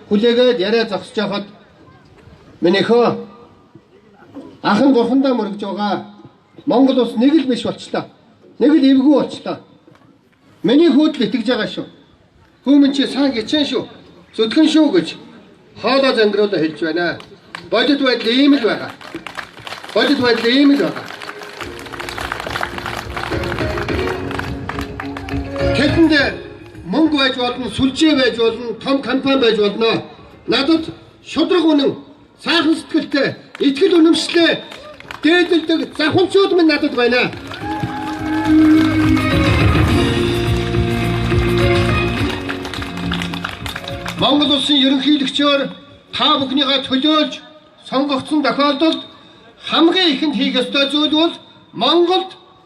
Хүлээгээд яриа зогсож байхад минийхөө ахын бурхандаа мөргөж байгаа Монгол улс нэг л биш болчлаа. Нэг л эвгүй болчлаа. Миний хөөдөл итгэж байгаа шүү. Хүмүн чи сайн гिचэн шүү. Зүтгэн шүү гэж хоолой зангируулаа хэлж байна. Бодит байдал ийм л байгаа. Бодит байдал ийм л байгаа. Тэдэнд мөнгө байж болно, сүлжээ байж болно, том компани байж болно. Надад шудраг үнэн, сайхан сэтгэлтэй, итгэл үнэмшлээ дээдэлдэг завханчууд минь надад байна. Монгол улсын ерөнхийлөгчөөр та бүхнийгээ төлөөлж сонгогдсон тохиолдолд хамгийн ихэнд хийх ёстой зүйл бол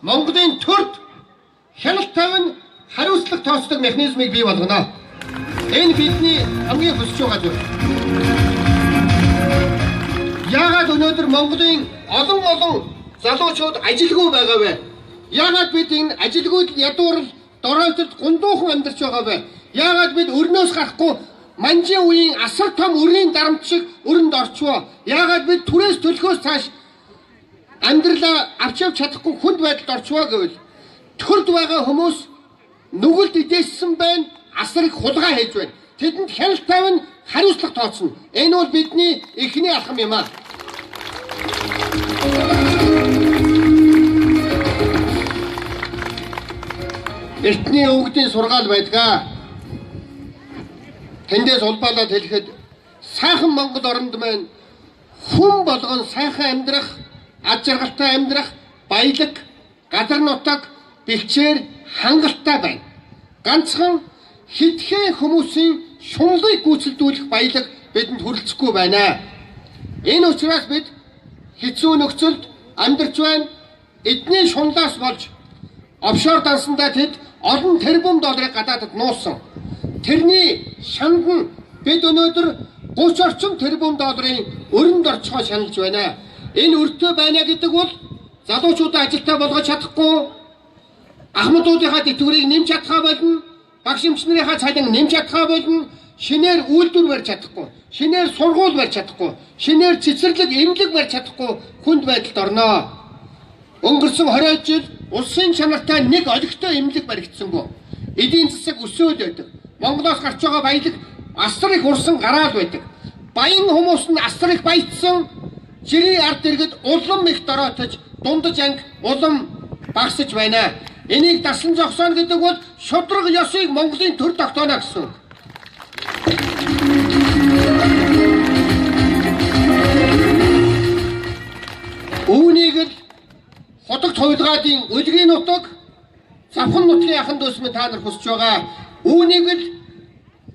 Монголын төрд хяналт тавин хариуцлага тооцдог механизмыг бий болгоно. Энэ бидний хамгийн хүсэж байгаа зүйл. Яагаад өнөөдөр Монголын олон залуучууд ажилгүй байгаа вэ? Яагаад бид энэ ажилгүйд ядуурл доройтод гундуухан амьдарч байгаа вэ? Яагаад бид өрнөөс гарахгүй манжийн үеийн асар том өрийн дарамт шиг өрөнд орчвоо? Яагаад бид түрээс төлөхөөс цааш амьдралаа авч явж чадахгүй хүнд байдалд орчвоо гэвэл төрд байгаа хүмүүс нүгэлд идээссэн байна, асар их хулгай хийж байна. Тэдэнд хяналт тавин хариуцлага тооцно. Энэ бол бидний эхний алхам юм аа. Эртний өвгдийн сургаал байдгаа. Тэндээс улбаалаад хэлэхэд сайхан Монгол оронд маань хүн болгон сайхан амьдрах, аж аргалтай амьдрах, баялаг, газар нутаг, бэлчээр хангалттай байна. Ганцхан хитгэн хүмүүсийн шунлыг гүйцэлдүүлэх баялаг бидэнд хүрэлцэхгүй байна. Энэ учраас бид хэцүү нөхцөлд амьдарч байна. Эдний шунлаас болж офшор дансандаа тэд олон тэрбум долларыг гадаадд нуусан. Тэрний шанд нь бид өнөөдөр 30 орчим тэрбум долларын өрөнд орчхоо шаналж байна. Энэ өртөө байна гэдэг бол залуучуудаа ажилтаа болгож чадахгүй, ахмадуудынхаа тэтгэврийг нэмж чадхаа болно, багш эмчнэрийнхаа цалин нэмж чадхаа болно, шинээр үйлдвэр барьж чадахгүй, шинээр сургууль барьж чадахгүй, шинээр цэцэрлэг эмнэлэг барьж чадахгүй хүнд байдалд орноо. Өнгөрсөн 20 жил улсын чанартай нэг олигтой эмнэлэг баригдсангүй. Эдийн засаг өсөөд байдаг. Монголоос гарч байгаа баялаг асар их урсан гараал байдаг. Баян хүмүүс нь асар их баяцсан. Жирийн ард иргэд улам их дороотож, дундаж анги улам багасж байна. Энийг дасан зогсооно гэдэг бол шудраг ёсыг Монголын төр тогтооно гэсэн үг. Үүнийг л хотогт хуйлгаадын үлгийн нутаг, завхан нутгийн ахын дүүс минь та нар хүсэж байгаа. Үүнийг л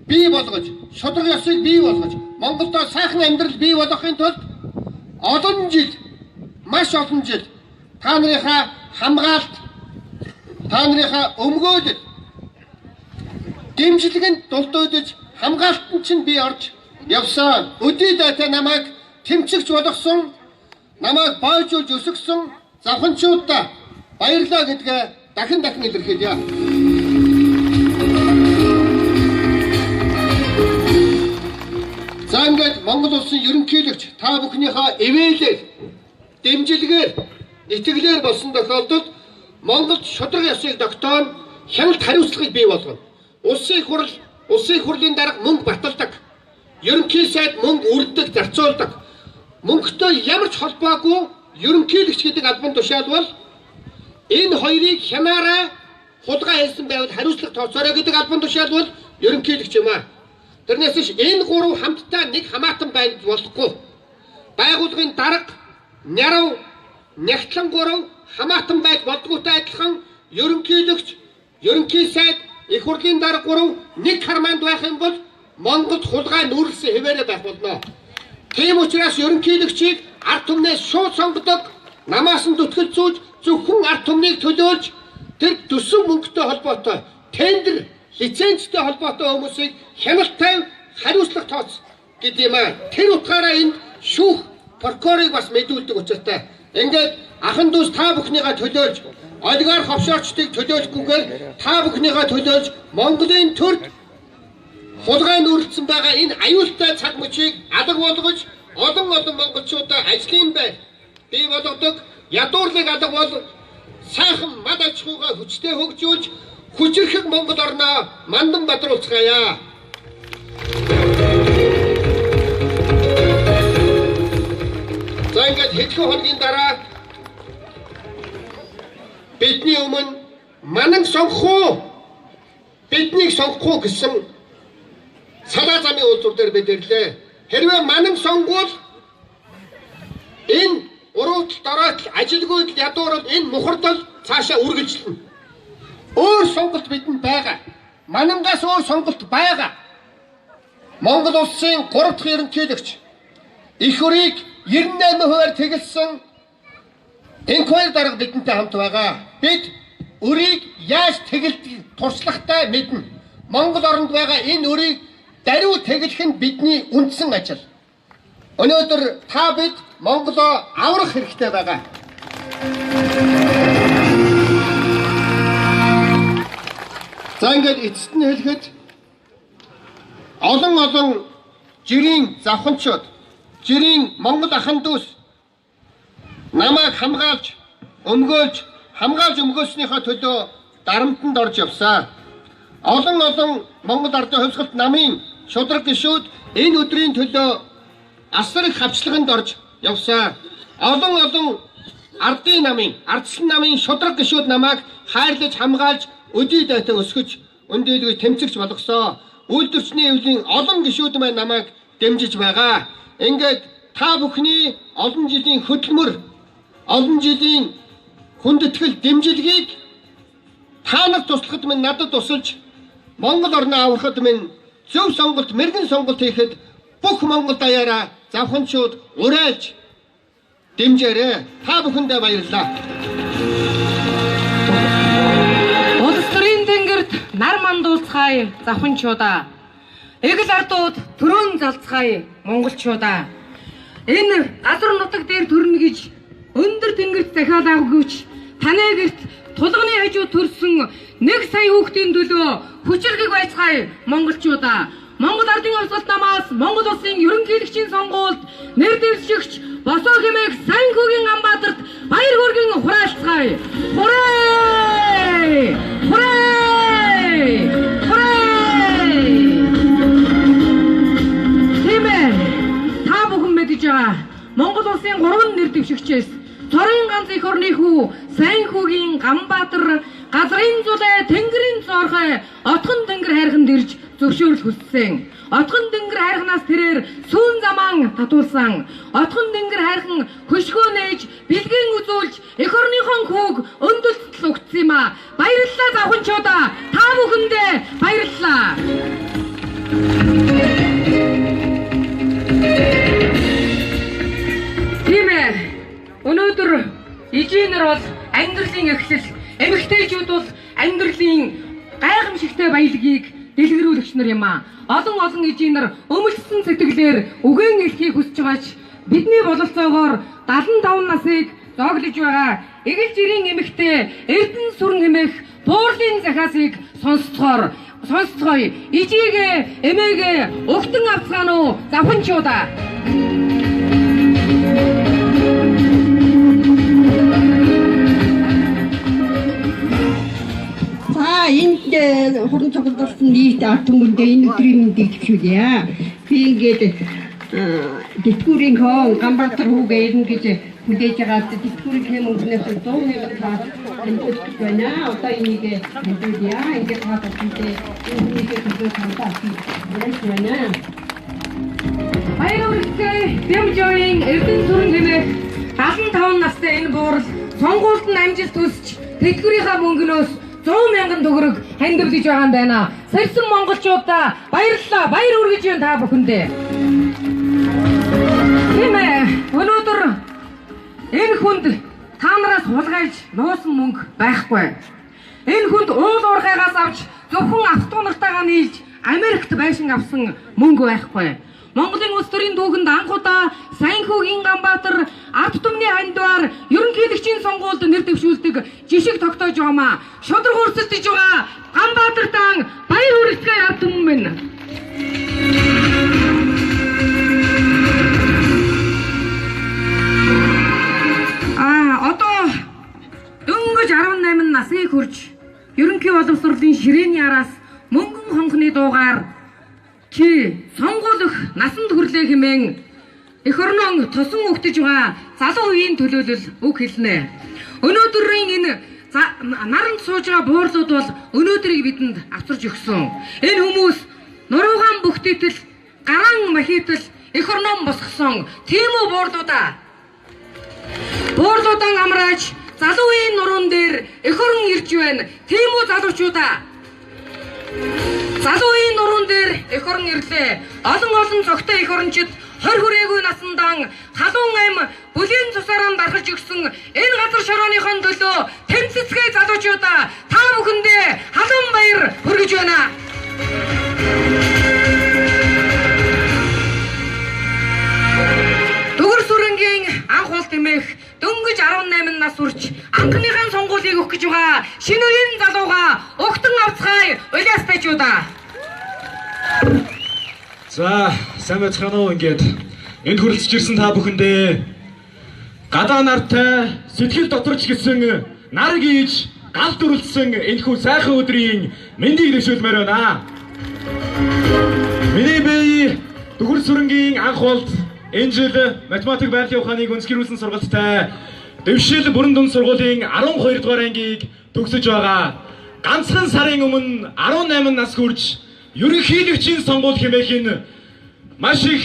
бий болгож, шудраг ёсыг бий болгож, Монголдо сайхан амьдрал бий болгохын тулд олон жил, маш олон жил та нарынхаа хамгаалт, та нарынхаа өмгөөлөл, дэмжлэгэнд дулдуулж хамгаалтанд чинь би орж явсан. Өдий дайтай намайг тэмцэгч болгосон, намайг бойжуулж өсгсөн завханчуудаа баярлалаа гэдгээ дахин илэрхийлье. За ингээд Монгол улсын ерөнхийлөгч та бүхнийхээ ивэлээр, дэмжлэгээр, итгэлээр болсон тохиолдолд Монголд шудраг ёсыг тогтооно, хяналт хариуцлагыг бий болгоно. Улсын хурлын дарга мөнгө баталдаг. Ерөнхий сайд мөнгө үрддэг, зарцуулдаг. Мөнгөтэй ямар ч холбоогүй ерөнхийлөгч гэдэг албан тушаал бол энэ хоёрыг хянаараа хулгай хийсэн байвал хариуцлага тооцоорой гэдэг албан тушаал бол ерөнхийлөгч юм аа. Тэрнээс биш энэ гурав хамтдаа нэг хамаатан байж болохгүй. Байгууллагын дарга, нярав, нягтлан гурав хамаатан байж болдгоотой адилхан ерөнхийлөгч, ерөнхий сайд, их хурлын дарга гурав нэг хармаанд байх юм бол Монголд хулгай нүүрлсэн хэвээрээ байх болно. Тийм учраас ерөнхийлөгчийг ард түмнээс шууд сонгодог, намаас нь зүтгэл зүүж зөвхөн ард түмнийг төлөөлж тэр төсөв мөнгөтэй холбоотой тендер, лицензтэй холбоотой хүмүүсийг хяналт тавь, хариуцлага тооц гэдэг юм аа. Тэр утгаараа энд шүүх прокурорыг бас мэдүүлдэг учиртай. Ингээд ахын дүүс та бүхнийгээ төлөөлж, олигарх офшорчдыг төлөөлөхгүйгээр та бүхнийгээ төлөөлж Монголын төрд хулгайн үргэлжсэн байгаа энэ аюултай цаг мөчийг алга болгож олон монголчуудаа ажлын байр бий болгодог ядуурлыг алга бол сайхан мад аж ахуйгаа хүчтэй хөгжүүлж хүчрэх Монгол орноо мандан бадруулцгаая. За ингээд хэдхэн хоногийн дараа бидний өмнө манан биднийг сонгох уу гэсэн салаа замын үйлдвэр дээр бид ирлээ. Хэрвээ манан сонгвол энэ уруудл дороотл ажилгүйд ядуурл энэ мухардал цаашаа үргэлжлэнэ. Өөр сонголт бидэнд байгаа. Манангаас өөр сонголт байгаа. Монгол улсын 3 дахь ерөнхийлөгч их өрийг 98% тэгэлсэн энэхүү дарга бидэнтэй хамт байгаа. Бид өрийг яаж тэгэлдгийг туршлагатай мэднэ. Монгол оронд байгаа энэ өрийг даруй тэглэх нь бидний үндсэн ажил. Өнөөдөр та бид Монголоо аврах хэрэгтэй байгаа. За ингээд эцэст нь хэлэхэд олон жирийн завханчууд, жирийн Монгол ахын дүүс намайг хамгаалж өмгөөлснийхөө төлөө дарамтанд орж явсаа. Олон Монгол ардын хувьсгалт намын шудраг гишүүд энэ өдрийн төлөө асар их хавчлаганд орж явсаа. Олон ардын намын шудраг гишүүд намайг хайрлаж хамгаалж өдий дайтай өсгөж өндөлгөж тэмцэгч болгосоо. Үйлдвэрчний эвлийн олон гишүүд маань намайг дэмжиж байгаа. Ингээд та бүхний олон жилийн хөдөлмөр, олон жилийн хүндэтгэл дэмжилгийг та нар туслахад минь надад тусалж Монгол орноо аврахад минь зөв сонголт, мэрэгэн сонголт хийхэд бүх Монгол даяараа завханчууд урайлж дэмжээрэй. Та бүхэндээ баярлалаа. Улс төрийн тэнгэрт нар мандуулцгаая завханчуудаа. Эгэл ардууд төрөөн залцгаая монголчуудаа. Энэ газар нутаг дээр төрнө гэж өндөр тэнгэрт захиал авгүйч таны гэрт тулганы хажуу төрсөн 1 сая хүүхдийн төлөө хүчирхэг байцгаая монголчуудаа. Монгол ардын хувьсгалт намаас Монгол улсын ерөнхийлөгчийн сонгуульд нэр дэвшигч босоо хэмээх Сайнхүүгийн Ганбаатарт баяр хүргэн хураалцгаая. Хүрээ! Хүрээ! Хүрээ! Тиймээ та бүхэн мэдэж байгаа Монгол улсын 3 нэр дэвшигчээс Цорын ганц их орны хүү Сайнхүүгийн Ганбаатар газрын зулай тэнгэрийн зорхой отхон тэнгэр хайрханд ирж зөвшөөрөл хүссэн. Отхон тэнгэр хайрханаас тэрээр сүүн замаан татуулсан. Отхон тэнгэр хайрхан хөшгөө нээж бэлгэн үзүүлж эх орныхон хүүг өндөлтөл өгсөн юм а. Баярлалаа завханчуудаа. Та бүхэндээ баярлалаа. Тиймээ өнөөдөр эжийнэр бол амьдралын эхлэл, эмэгтэйчүүд бол амьдралын гайхамшигтай баялагийг дэлгэрүүлэгч нар юм а. Олон эжийнэр өмөлсөн сэтгэлээр үгэн элхийг хүсэж байгаач бидний бололцоогоор 75 насыг зооглож байгаа эгэл жирийн эмэгтэй Эрдэнэ сүрэн хэмээх буурлын захиасыг сонсцгоё. Ижигээ, эмээгээ өгтөн авцгаана уу завханчуудаа. Энд хурдан цогцолсон нийт ард түмэндээ энэ өдрийн мэндийг төвшүүлье. Би ингээд Дэлгүүрийн хон Ганбаатар хүүгээ ирнэ гэж хүлээж байгаа. Дэлгүүрийн хэм өнгөнөөс 100,000 таа хэмжүүлж байна. Одоо энийг хэмжүүлье. Ингээд хаадаг үедээ энийг хэмжүүлж байна. Баяр хүргэе. Бямжогийн Эрдэнэ сүрэн хэмээх 75 настай энэ буурал сонгуульд нь амжилт хүсч дэлгүүрийнхаа мөнгнөөс 100,000 төгрөг хандивлж байгаа юм байна. Сэрсэн монголчуудаа баярлалаа. Баяр хүргэж байна та бүхэндээ. Тиймээ өнөөдөр энэ хүнд та нараас хулгайлж нуусан мөнгө байхгүй. Энэ хүнд уул уурхайгаас авч зөвхөн автонартайгаа нийлж Америкт байшин авсан мөнгө байхгүй. Монголын улс төрийн түүхэнд анхудаа Сайнхүүгийн Ганбаатар ард түмний хандваар ерөнхийлөгчийн сонгуульд нэр дэвшүүлдэг жишг тогтоож байгаамаа. Шудраг өрсөлдөж байгаа Ганбаатартаа баяр хүргэцгээе ард түмэн минь. Одоо дөнгөж 18 насыг хүрч ерөнхий боловсролын ширээний араас мөнгөн хонхны дуугаар чи сонгуулах насанд хүрлээ хэмээн эх орнон тосон өгтөж байгаа залуу үеийн төлөөлөл үг хэлнэ. Өнөөдрийн энэ наранд сууж байгаа буурлууд бол өнөөдрийг бидэнд авчирч өгсөн. Энэ хүмүүс нуруугаан бүхтэйтэл гараан махитал эх орнон босгосон тийм үү буурлуудаа. Буурлуудан амрааж залуу үеийн нуруунд дээр эх орон ирж байна. Тийм үү залуучуудаа. Залуу үеийн нуруунд дээр эх орон ирлээ. Олон цогтой эх орончид 20 хүрээгүй насандан халуун ам бүлийн цусаараа дарахж өгсөн энэ газар шорооныхон төлөө тэмцэцгээ залуучуудаа та бүхэндээ халуун баяр хүргэж байна. Дүгэр сүрэнгийн анх бол тэмэх дөнгөж 18 нас хүрч анхныхаа сонгуулийг өгөх гэж байгаа шинэ үеийн залууга өгтөн авцгаая улаастайчуудаа. За, сайн байцгаана уу ингээд энд хүрэлцэж ирсэн та бүхэндээ гадаа нартай сэтгэл доторч гисэн нар гийж гал дүрлсэн энэхүү сайхан өдрийн мэндийг дэвшүүлмээр байна. Миний бие Дүгэр сүрэнгийн анх болд энэ жил математик байгалийн ухааныг өнцгөрүүлсэн сургалттай дэвшил бүрэн дунд сургуулийн 12 дугаар ангийг төгсөж байгаа. Ганцхан сарын өмнө 18 нас хүрч ерөнхийлөгчийн сонгуул хэмээх маш их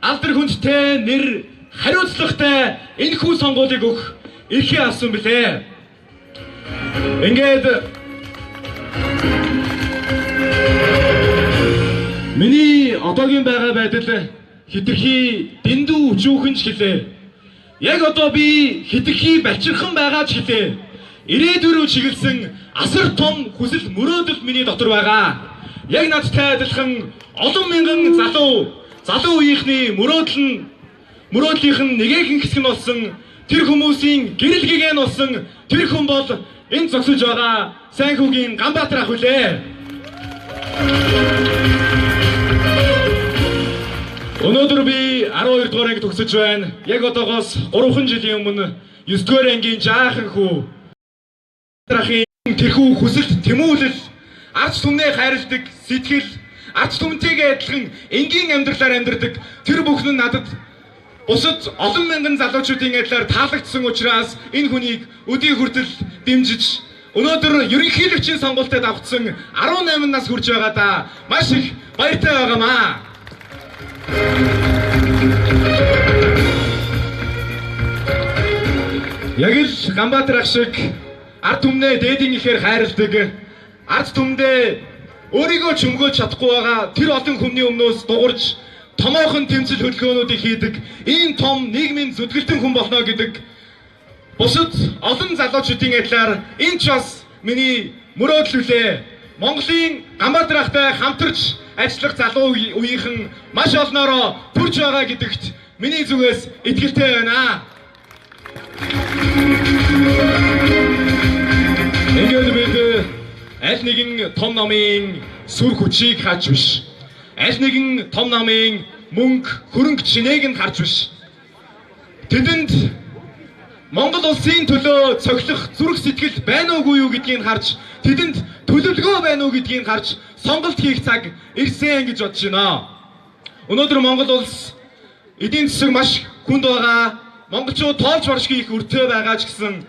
алдар хүндтэй нэр хариуцлагатай энэхүү сонгуулийг өгөх эрхээ авсан билээ. Ингээд миний одоогийн байгаа байдал хэтэрхий дэндүү өчүүхэн ч гэлээ. Яг одоо би хэтэрхий бачирхан байгаа ч гэлээ. Ирээдүйрөө чиглэсэн асар том хүсэл мөрөөдөл миний дотор байгаа. Яг надтай адилхан олон мянган залуу үеийнхний мөрөөдлийнх нь нэгэн хэсэг нь болсон тэр хүмүүсийн гэрэл гэгээ нь болсон тэр хүн бол энэ зогсож байгаа Сайнхүүгийн Ганбаатар ах үлээ. Өнөөдөр би 12 дугаар анги төгсөж байна. Яг одоогоос 3 жилийн өмнө 9 дугаар ангийн жаахан хүү ахын тэрхүү хүсэлт тэмүүлэл арч түмнээ хайрладаг сэтгэл арч түмтэйгээ адилхан энгийн амьдралаар амьдардаг тэр бүхэн нь надад бусад олон мянган залуучуудын адилаар таалагдсан учраас энэ хүнийг өдий хүртэл дэмжиж өнөөдөр ерөнхийлөгчийн сонгуультад авцсан 18 нас хүрч байгаадаа маш их баяртай байгаамаа. Яг л Ганбаатар ах шиг ард түмнээ дээдийн ихээр хайрладаг ард түмдээ өөрийгөө чөмгөөж чадахгүй байгаа тэр олон хүмүүний өмнөөс дуурж томоохон тэмцэл хөдөлгөөнүүдийг хийдэг ийм том нийгмийн зүтгэлтэн хүн болно гэдэг бусад олон залуучуудын адилаар энэ ч бас миний мөрөөдөл үлээ. Монголын Ганбаатар ахтай хамтарч ажиллах залуу үеийнхэн маш олноороо төрж байгаа гэдэгт миний зүгээс итгэлтэй байна. Ингээд бид аль нэгэн том номын сүр хүчийг хааж биш. Аль нэгэн том номын мөнгө хөрөнгө чинээг нь харж биш. Тэдэнд Монгол улсын төлөө цохилох зүрх сэтгэл байна уугүй юу гэдгийг харж, тэдэнд төлөвлөгөө байна уу гэдгийг харж сонголт хийх цаг ирсэн гэж бодож байна. Өнөөдөр Монгол улс эдийн засаг маш хүнд байгаа. Монголчууд тоолж баршгүй их өртөө байгаа ч гэсэн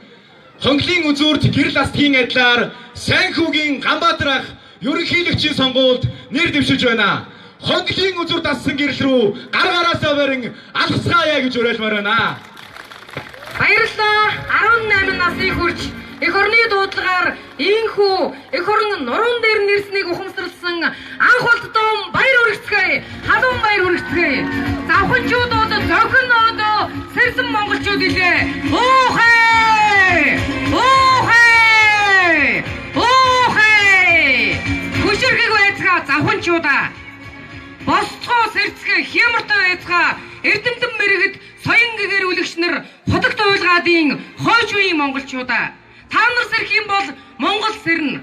хонглын үзүүрт гэрэл астгийн адилаар Сайнхүүгийн Ганбаатар ах ерөнхийлөгчийн сонгуульд нэр дэвшиж байна. Хонглын үзүүрт ассан гэрэл рүү гар гараасаа барин алхацгаая гэж уриалмаар байна. Баярлалаа. 18 насыг хүрч эх орны дуудлагаар ийхүү эх орон нуруунд дээр нэрснийг ухамсарласан анх болтон баяр хүргэцгээе. Халуун баяр хүргэцгээе. Завханчууд одоо зохин одоо сэрсэн монголчууд илээ. Уухай! Уухай! Уухай! Хүчирхэг байцгаа завханчуудаа. Босцоо сэрцгээ хямартай байцгаа эрдэмтэн мэрэгд соён гэгээр үлэгчнэр хотогт уйлгаадын хойч үеийн монголчуудаа. Та нар сэрх юм бол Монгол сэрнэ.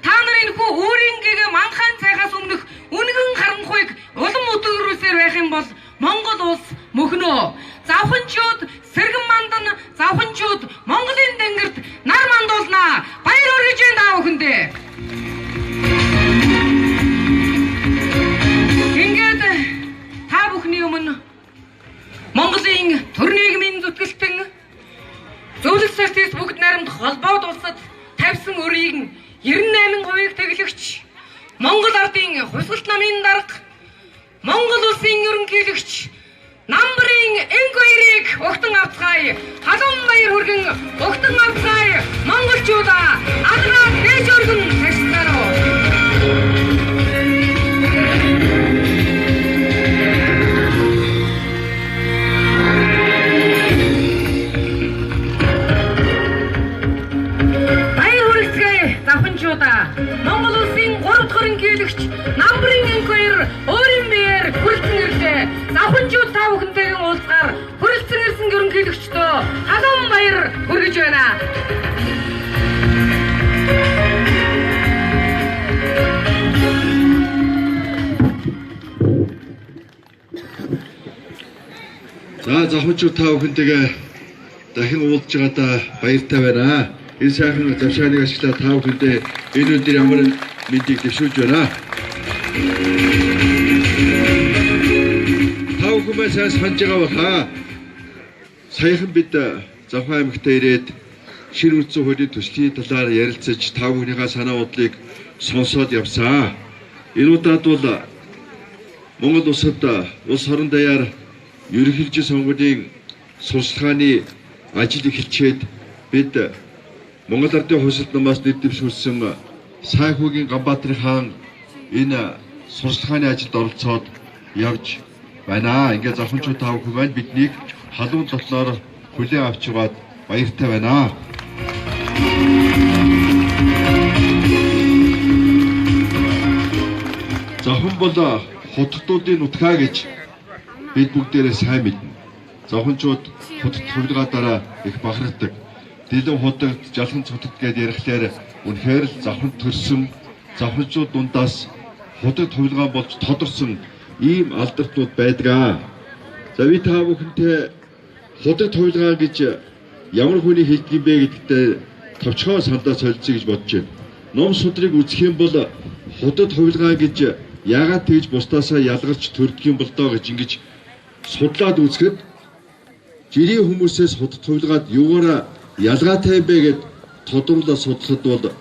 та нарын хүү өөрийн гээ манхан цайхаас өмнөх үнэн харанхуйг улам өдөрөөсөр байх юм бол Монгол улс мөхнөө. Завханчууд сэргэн мандан завханчууд Монголын тэнгэрт нар мандуулнаа. Баяр хүргэж байна бүхэндээ. Ингээд та бүхний өмнө Монголын төр нийгмийн зүтгэлтэн зөвлөлт статистик бүгд найрамдах холбоод улсад тавьсан өрийг 98% тэглэгч Монгол ардын хувьсгалт намын дарга Монгол улсын ерөнхийлөгч намбарын инквайрийг огтон авцгаая. Халуун баяр хүргэн огтон авцгаая. Монголчуудаа алгаа дээш өргөн тагсгаараа. Монгол улсын 3 дахь ерөнхийлөгч намбарын инквайр өөрийн биеэр хүрэлцэн ирлээ. Завханчууд та бүхэнтэйгэн уулзгаар хүрэлцэн ирсэн ерөнхийлөгчдөө халуун баяр хүргэж байна. За завханчууд та бүхэнтэйгээ дахин уулзж байгаадаа баяртай байна. Энэ сайхан завшааныг ашиглаад та бүхэндээ энэ өдөр ямар мэндийг дэвшүүлж байна. Та бүхэн сайн санаж байгаа баха. Саяхан бид Завхан аймагт ирээд шир үндсэн хуулийн төслийн талаар ярилцаж та бүхнийхээ санаа бодлыг сонсоод явсан. Энэ удаад бол Монгол улсад улс орон даяар ерөнхийлөгчийн сонгуулийн сурчлагын ажил эхэлчээд бид Монгол ардын хувьсгалт намаас нэр дэвшүүлсэн Сайхүүгийн Ганбаатарын хаан энэ сурчлагын ажилд оролцоод явж байна. Ингээд завханчууд та бүхэн маань биднийг халуун дотноор хүлээн авч байгаад баяртай байна. Завхан бол худалдуудын нутгаа гэж бид бүгдээрээ сайн мэднэ. Завханчууд худалд хувилгаадаараа их бахархдаг. Дэлэн худагт жалхан цутад гэдээ ярихлаар үнэхээр л завхан төрсөн завханчууд дундаас худагт хувилгаан болж тодорсон ийм алдартууд байдаг. За би та бүхэнтэй худагт хувилгаан гэж ямар хүний хэлдэг юм бэ гэдэгтээ товчхон сандаа солилцъё гэж бодож байна. Ном судрыг үзэх юм бол худагт хувилгаан гэж яагаад тэгж бусдаасаа ялгарч төрдөг юм бол доо гэж ингэж судлаад үзэхэд жирийн хүмүүсээс худагт хувилгаад юугаараа ялгаатай бэ гэд тодруулаад судлахад бол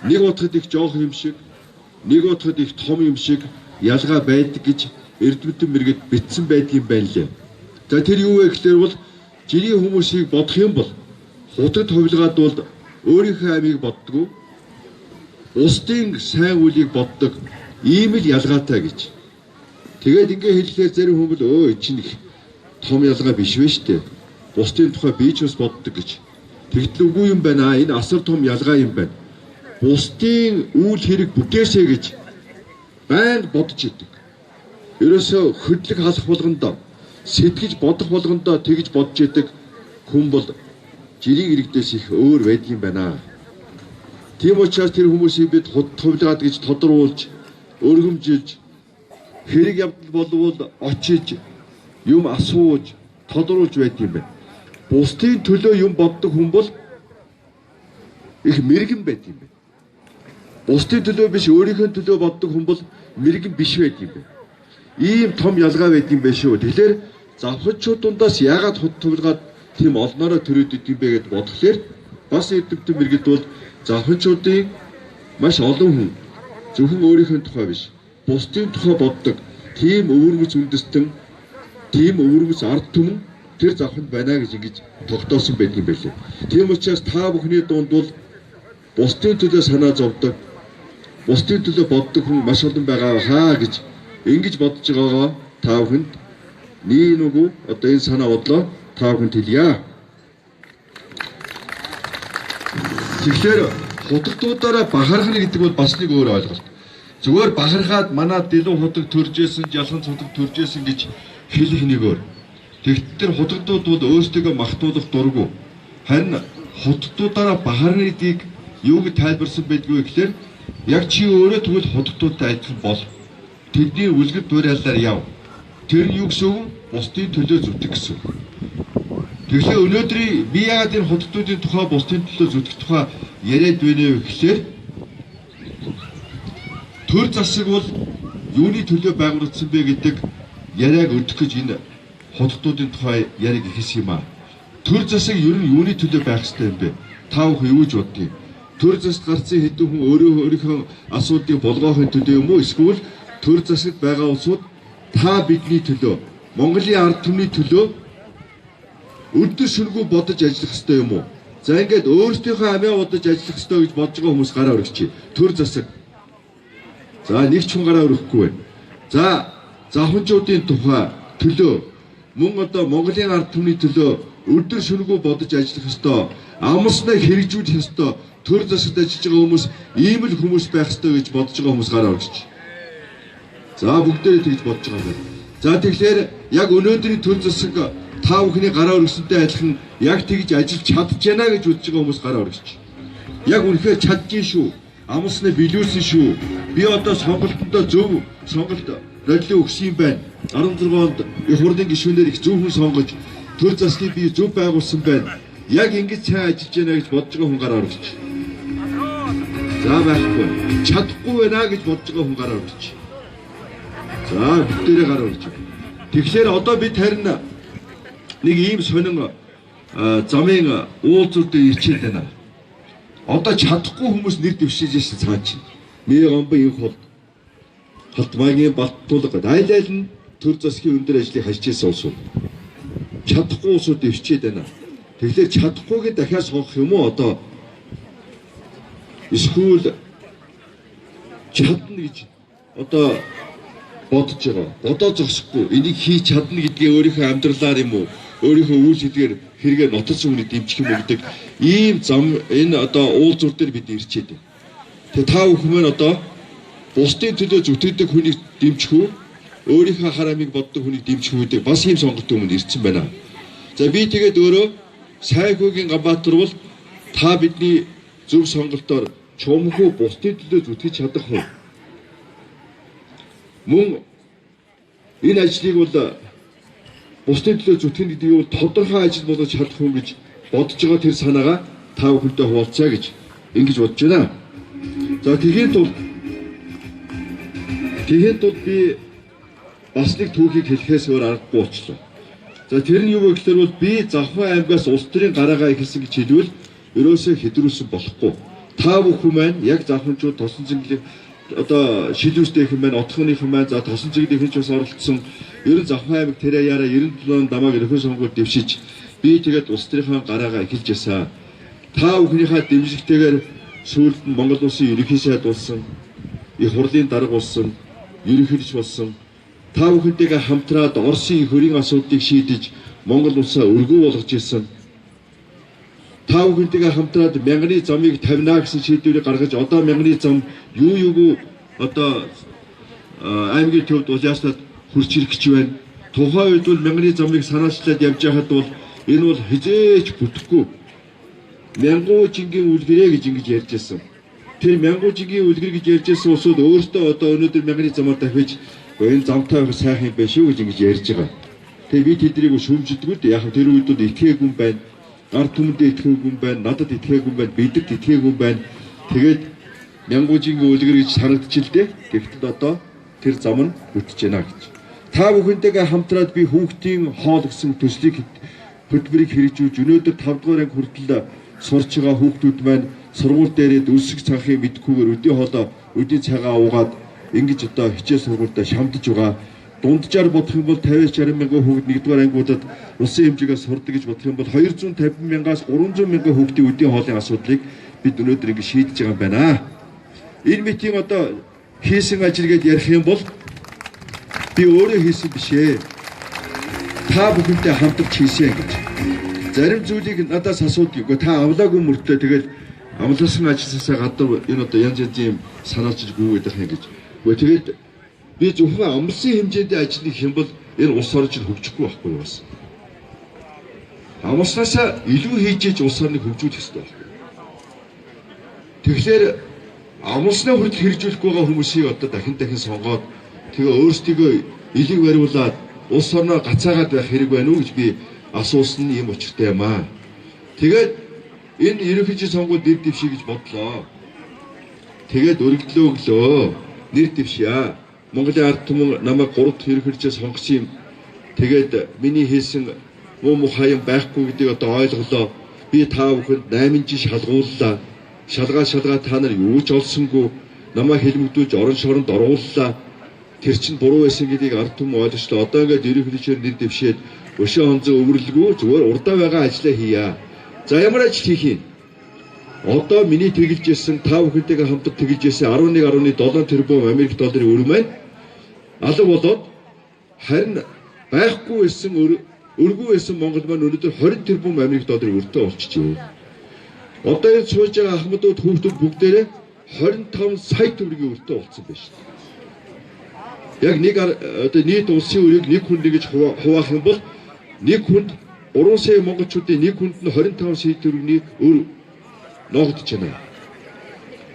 нэг утгад их жоох юм шиг, нэг утгад их том юм шиг ялгаа байдаг гэж эрдэмтэн мэргэд бичсэн байдгийн байна лээ. За тэр юу вэ гэхээр бол жирийн хүмүүсийг бодох юм бол худагт хувилгаад бол өөрийнхөө амийг боддгоо устдын сайн үлийг боддог ийм л ялгаатай гэж. Тэгээд ингээ хэлэхээр зарим хүмүүс өө чинь их том ялгаа биш вэ штэ. Бусдын тухай би ч бас боддог гэж. Тэгтэл үгүй юм байна. Энэ асар том ялгаа юм байна. Бусдын үйл хэрэг бүтээсэй гэж байнга бодож идэг. Ерөөсөө хөдлөг халах болгондоо сэтгэж бодох болгондоо тэгж бодож идэг хүн бол жирийн иргэдээс их өөр байдаг юм байна. Тийм учраас тэр хүмүүсийг бид хувилгаад гэж тодруулж, өргөмжилж, хэрэг явдал болвол очиж, юм асууж, тодруулж байдаг юм байна. Бусдын төлөө юм боддог хүн бол их мэрэгэн байдаг юм байна. Бусдын төлөө биш өөрийнхөө төлөө боддог хүн бол мэрэгэн биш байдаг юм байна. Ийм том ялгаа байдаг юм байна шүү. Тэгэхээр завханчууд дундаас яагаад хувилгаад тийм олноороо төрөөд идэв бэ гэдээ бодглохлоор бас эрдэмтэн мэргэд бол завханчуудын маш олон хүн зөвхөн өөрийнхөө тухай биш бусдын тухай боддог тийм өвөрмөц үндэстэн тийм өвөрмөц ард түмэн тэр завханд байна гэж ингэж тогтоосон байдаг юм байлээ. Тийм учраас та бүхний дунд бол бусдын төлөө санаа зовдог, бусдын төлөө боддог хүн маш олон байгаа хаа гэж ингэж бодож байгаагаа та бүхэнд нэг нүгүү одоо энэ санаа бодлоо та бүхэнд хэлье. Тэгэхээр худалдуудаараа бахархна гэдэг бол бас нэг өөр ойлголт. Зүгээр бахархаад манай дэлэн худаг төржсэн, жалхан цудаг төржсэн гэж хэлэх нэг өөр. Тэгт тэр худалдууд бол өөрсдөө махтуулах дурггүй. Харин худалдуудаараа бахархныг юуг тайлбарсан байдгүй гэхээр яг чи өөрөө тэгвэл худалдуудтай адилхан бол тэдний үлгэр дуурайлаар яв. Тэр нь юу гэсэн үг? Бусдын төлөө зүтгэх гэсэн. Тэгэхээр өнөөдрийн би яагаад энэ худалдуудын тухай бусдын төлөө зүтгэх тухай яриад байна вэ гэхээр төр засаг бол юуны төлөө байгуулагдсан бэ гэдэг яриаг өдөх гэж энэ худалдуудын тухай яриаг ихсэн юм аа. Төр засаг ер нь юуны төлөө байх ёстой юм бэ? Та бүхэн юу гэж боддгийг? Төр засагт гарсан хэдэн хүн өөрийнхөө асуудлыг болгохын төлөө юм уу? Эсвэл төр засагт байгаа улсууд та бидний төлөө, Монголын ард түмний төлөө өдөр шөнөгүй бодож ажиллах ёстой юм уу? За ингээд өөрсдийнхөө амиа бодож ажиллах ёстой гэж бодож байгаа хүмүүс гараа өргөчий. Төр засаг. За нэг ч хүн гараа өргөхгүй байна. За завханчуудын тухай төлөө мөн одоо Монголын ард түмний төлөө өдөр шөнөгүй бодож ажиллах ёстой. Амснаа хэрэгжүүлэх ёстой. Төр засагт ажиллаж байгаа хүмүүс ийм л хүмүүс байх ёстой гэж бодож байгаа хүмүүс гараа өргөчий. За бүгдээрээ тэгж бодож байгаа юм. За тэгэхээр яг өнөөдрийн төр засаг та бүхний гараа өргөсөнтэй адилхан яг тэгж ажиллаж чадж байна гэж үзэж байгаа хүмүүс гараа өргөсч. Яг үнэхээр чадчих шүү. Амснаа биелүүлсэн шүү. Би одоо сонголтондоо зөв сонголт нөлөө өгсөн юм байна. 16 онд их хурлын гишүүнээр их зөв хүн сонгож төр засгийг би зөв байгуулсан байна. Яг ингэж сайн ажиллаж байна гэж бодож байгаа хүн гараа өргөсч. За байхгүй. Чадахгүй байна гэж бодож байгаа хүн гараа өргөсч. За бүгдээрээ гараа өргөж. Тэгэхээр одоо бид харин нэг ийм сонин замын уулзалтад ирчээд байна. Одоо чадахгүй хүмүүс нэр дэвшиж яшин цаач. Мэ гомбо их халтмаагийн баттуулга айл айл нь төр засгийн өндөр ажлыг хажиж ирсэн улсууд. Чадахгүй улсууд дэвшээд байна. Тэгэхээр чадахгүйгээ дахиад сонгох юм уу одоо? Эсвэл чадна гэж одоо бодож байгаа. Бодоо зогсохгүй. Энийг хийж чадна гэдгээ өөрийнхөө амьдралаар юм уу? Өөрийнхөө үйл хэлээр хэрэгээр нотолсон хүнийг дэмжих юм гэдэг ийм зам энэ одоо уулзуур дээр бид ирчээд байна. Тэгээ та бүхэн маань одоо бусдын төлөө зүтгэдэг хүнийг дэмжих үү? Өөрийнхөө харамыг боддог хүнийг дэмжих үү гэдэг бас ийм сонголт өмнө ирсэн байна. За би тэгээд өөрөө Сайхүүгийн Ганбаатар бол та бидний зөв сонголтоор чумхуу бусдын төлөө зүтгэж чадах хүн. Мөн энэ ажлыг бол бусдын төлөө зүтгэх гэдгийг бол тодорхой ажил болгож чадах хүн гэж бодож байгаа тэр санаагаа та бүхэнтэй хуваалцаа гэж ингэж бодож байна. За тэгэхээр тул би бас нэг түүхийг хэлэхээс өөр аргагүй болчихлоо. За тэр нь юу вэ гэхээр бол би Завхан аймгаас улс төрийн гараагаа ихэлсэн гэж хэлвэл ерөөсөө хэдрүүлсэн болохгүй. Та бүхэн маань яг завханчууд тосон зинглэг одоо шилүүстэйхэн маань отхоныхан маань за тосон зинглэгэн ч бас оролцсон. Ер нь Завхан аймаг тэрэ яараа 97 он дамааг ерөнхий сонгуульд дэвшиж би тэгээд улс төрийн гараагаа ихэлж ясаа. Та бүхнийхээ дэмжлэгтэйгээр сүүлд нь Монгол улсын ерөнхий сайд болсон, их хурлын дарга болсон, ерөнхийлөгч болсон. Та бүхэнтэйгээ хамтраад Оросын хөрийн асуудлыг шийдэж Монгол улсаа өргөө болгож ирсэн. Та бүхэнтэйгээ хамтраад мянганы замыг тавина гэсэн шийдвэрийг гаргаж одоо мянганы зам юу одоо аймгийн төвд улаасад хурц ирэх гэж байна. Тухайн үед бол мянганы замыг санаачлаад явж байхад бол энэ бол хизээч бүтэхгүй. Мянгуужингийн үлгэрээ гэж ингэж ярьж байсан. Тэр мянгуужингийн үлгэр гэж ярьж байсан усуд өөртөө одоо өнөөдөр мянганы замаар дахиж энэ замтай байх сайхан юм байна шүү гэж ингэж ярьж байгаа. Тэгээ би тэднийг шүүмждэггүй дээ. Яг тэр үед бол итгээгүй юм байна. Ард түмэндээ итгээгүй юм байна. Надад итгээгүй юм байна. Бидэд итгээгүй юм байна. Тэгээд мянгуужингийн үлгэр гэж санагдчихлээ. Гэхдээ одоо тэр зам нь бүтэж байна гэж. Та бүхэнтэйгээ хамтраад би хүүхдийн хоол гэсэн төслийг хөтөлбөрийг хэрэгжүүлж өнөөдөр 5 дугаар анги хүртэл сурч байгаа хүүхдүүд маань сургууль дээрээ үлсэх цанхыг мэдхгүйгээр өдийн хоолоо өдийн цагаа уугаад ингэж одоо хичээл сургуультай шамдаж байгаа. Дунджаар бодох юм бол 50-60 мянган хүүхэд нэгдүгээр ангиудад улсын хэмжээгээр сурдаг гэж бодох юм бол 250 мянгаас 300 мянган хүүхдийн өдийн хоолны асуудлыг бид өнөөдөр ингэ шийдэж байгаа юм байна. Энэ митинг одоо хийсэн ажил гэдээ ярих юм бол би өөрөө хийсэн биш ээ. Та бүхэнтэй хамтарч хийсэн гэж. Зарим зүйлийг надаас асуудаг. Та авлаагүй мөртлөө тэгээд амласан ажилласаа гадар энэ одоо янз янзын санаачиж гүйгээд байх юм гэж. Тэгээд би зөвхөн амлсан хэмжээндээ ажиллах юм бол энэ улс орн чинь хөгжихгүй байхгүй юу бас. Амлснаасаа илүү хийж улс орныг хөгжүүлэх хэрэгтэй байна. Тэгэхээр амлснаа хүртэл хэрэгжүүлэх байгаа хүмүүсийг одоо дахин сонгоод тэгээ өөрсдийгөө илэг бариулаад улс орноо гацаагаад байх хэрэг байна уу гэж би асуусан юм учиртай юм аа. Тэгээд энэ ерөнхий сонгуульд нэр дэвшиж гэж бодлоо. Тэгээд өргөдлөө өглөө нэр дэвшээ. Монголын ард түмэн намайг 3 дахь ерөнхийдөө сонгосон юм. Тэгээд миний хийсэн муу мухай юм байхгүй гэдгийг одоо ойлголоо. Би та бүхэнд 8 жил шалгууллаа. Шалгаа та нар юу ч олсонгүй намайг хэлмэгдүүлж орон шоронд орууллаа. Тэр чинь буруу байсан гэдгийг ард түмэн ойлгочлоо. Одоо ингээд ерөнхийдөө нэр дэвшээд өшөө хонцоо өвөрлөгөө зүгээр урдаа байгаа ажлаа хийя. За ямар ажил хийх юм? Одоо миний тэгэлж ирсэн та бүхэнтэйгээ хамтад тэгэлж ирсэн 11.7 тэрбум Америк долларын өр маань алга болоод харин байхгүй байсан өргөө байсан Монгол маань өнөөдөр 20 тэрбум Америк долларын өртөө болчихжээ. Одоо энэ сууж байгаа ахмадууд хүүхдүүд бүгдээрээ 25 сая төгрөгийн өртөө болсон байна шүү дээ. Яг нэг одоо нийт улсын өрийг нэг хүнд гэж хуваах юм бол нэг хүнд 3 сая монголчуудын нэг хүнд нь 25 сая төгрөгийн өр ногдож байна.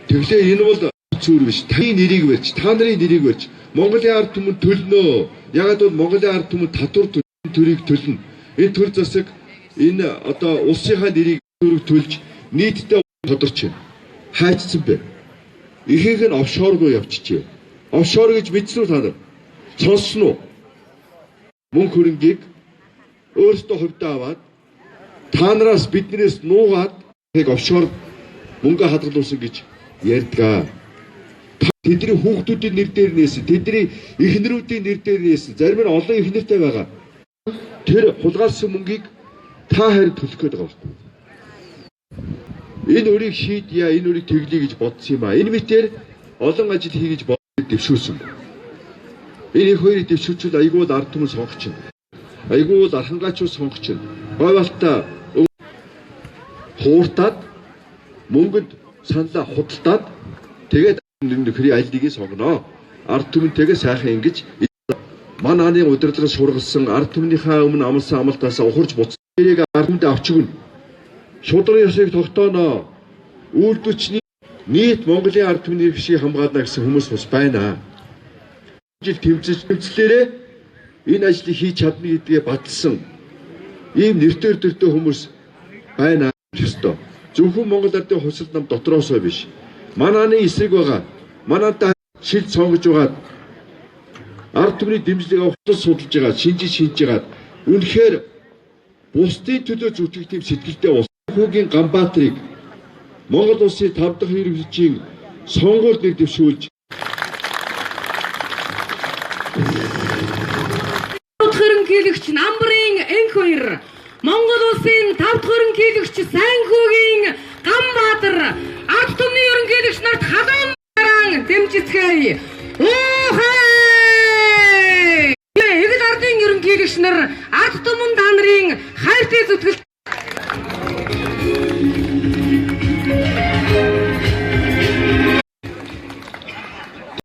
Тэглээ энэ бол зүүр биш. Таны нэрийг барьж, та нарын нэрийг барьж Монголын ард түмэн төлнө. Ягаад бол Монголын ард түмэн татвар төрийг төлнө. Энэ төр засаг энэ одоо улсынхаа нэрийг төлж нийтдээ тодорч байна. Хайцсан бэ. Ихэнх нь офшор руу явчихжээ. Офшор гэж мэдсэн үү та нар? Сонссон уу? Мөнгө хөрөнгийг өөртөө хувьдаа аваад та нараас биднээс нуугаад офшор мөнгө хадгалуулсан гэж ярьдгаа. Тэдний хүүхдүүдийн нэр дээр нээсэн, тэдний эхнэрүүдийн нэр дээр нээсэн, зарим нь олон эхнэртэй байгаа. Тэр хулгайлсан мөнгийг та харин төлөх гээд байгаа байхгүй. Энэ өрийг шийдъя, энэ өрийг тэглэе гэж бодсон юм аа. Энэ мэтэр олон ажил хий гэж дэвшүүлсэн. Энэ их хоёрыг дэвшүүлчихвэл айгүй л ард түмэн сонгох чинь. Айгүй л архангаачуус сонгох чинь. Гойвалтаа хууртаад мөнгөнд саналаа худалдаад тэгээд нөхрийн айлдыг сонгоно. Ард түмэнтэйгээ сайхан ингэж мань хааны удирдлагын сургалсан ард түмнийхээ өмнө амлсан амлалтаас ухарж буцсан. Тэрийг ард түмэнд авчигна. Шудрын ёсыг тогтооно. Үйлдвэрчний нийт Монголын ард түмний иргэшийг хамгаална гэсэн хүмүүс бас байна. Жил тэмцэлээрээ энэ ажлыг хийж чадна гэдгээ батлсан ийм нэртэр төртөө хүмүүс байна. Ёстой. Зөвхөн Монгол ардын хувьсгал нам дотроосоо биш. Манааны эсрэг байгаа. Манайтай шил цонгож байгаа. Ард түмний дэмжлэг авахтал судалж байгаа, шинж байгаа. Үнэхээр бусдын төлөө зүтгэх тийм сэтгэлтэй улс хүүгийн Ганбаатарыг Монгол улсын 5 дахь ерөнхийлөгчийн сонгуульд нэр дэвшүүлж ерөнхийлөгч намбарын энх 2 Монгол улсын 5 дахь ерөнхийлөгч Сайнхүүгийн Ганбаатар ард түмний ерөнхийлөгч нарт халуун дараан дэмжицгээе. Эгэл ардын ерөнхийлөгч нар